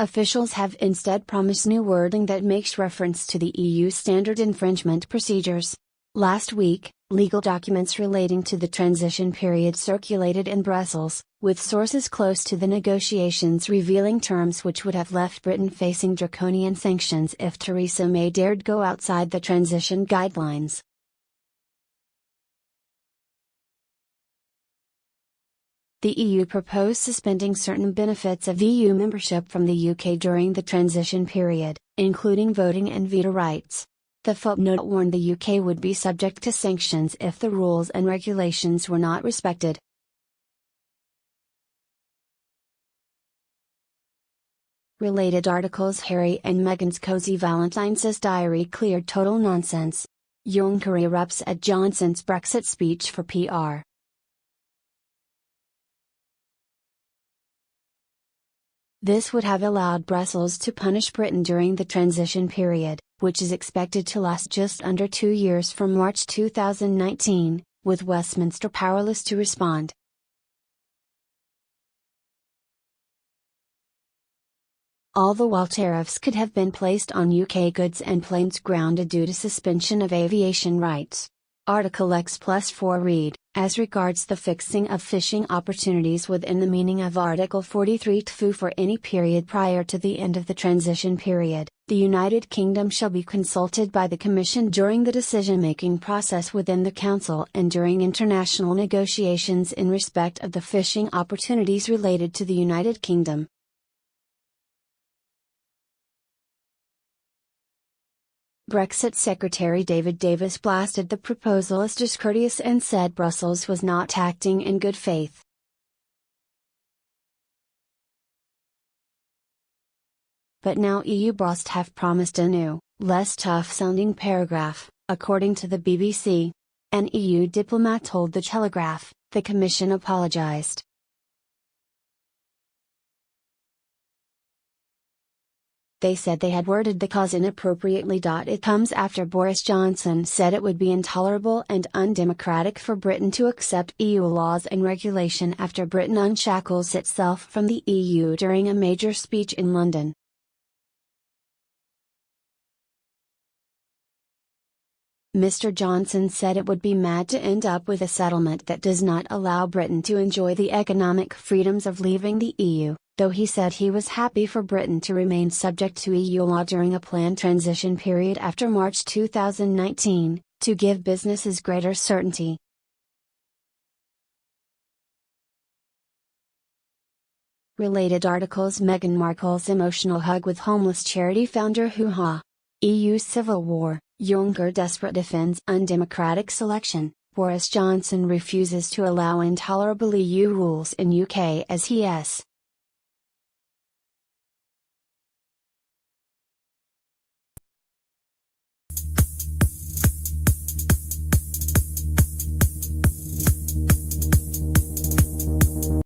Officials have instead promised new wording that makes reference to the EU standard infringement procedures. Last week, legal documents relating to the transition period circulated in Brussels, with sources close to the negotiations revealing terms which would have left Britain facing draconian sanctions if Theresa May dared go outside the transition guidelines. The EU proposed suspending certain benefits of EU membership from the UK during the transition period, including voting and veto rights. The footnote warned the UK would be subject to sanctions if the rules and regulations were not respected. Related articles: Harry and Meghan's cozy Valentine's diary cleared total nonsense. Juncker erupts at Johnson's Brexit speech for PR. This would have allowed Brussels to punish Britain during the transition period, which is expected to last just under 2 years from March 2019, with Westminster powerless to respond. All the while tariffs could have been placed on UK goods and planes grounded due to suspension of aviation rights. Article X+4 read, as regards the fixing of fishing opportunities within the meaning of Article 43 TFEU for any period prior to the end of the transition period, the United Kingdom shall be consulted by the Commission during the decision-making process within the Council and during international negotiations in respect of the fishing opportunities related to the United Kingdom. Brexit Secretary David Davis blasted the proposal as discourteous and said Brussels was not acting in good faith. But now EU boss have promised a new, less tough-sounding paragraph, according to the BBC. An EU diplomat told The Telegraph, the Commission apologised. They said they had worded the clause inappropriately. It comes after Boris Johnson said it would be intolerable and undemocratic for Britain to accept EU laws and regulation after Britain unshackles itself from the EU during a major speech in London. Mr. Johnson said it would be mad to end up with a settlement that does not allow Britain to enjoy the economic freedoms of leaving the EU, though he said he was happy for Britain to remain subject to EU law during a planned transition period after March 2019, to give businesses greater certainty. Related articles: Meghan Markle's emotional hug with homeless charity founder hoo-ha. EU civil war, Juncker desperate defends undemocratic selection, Boris Johnson refuses to allow intolerable EU rules in UK as he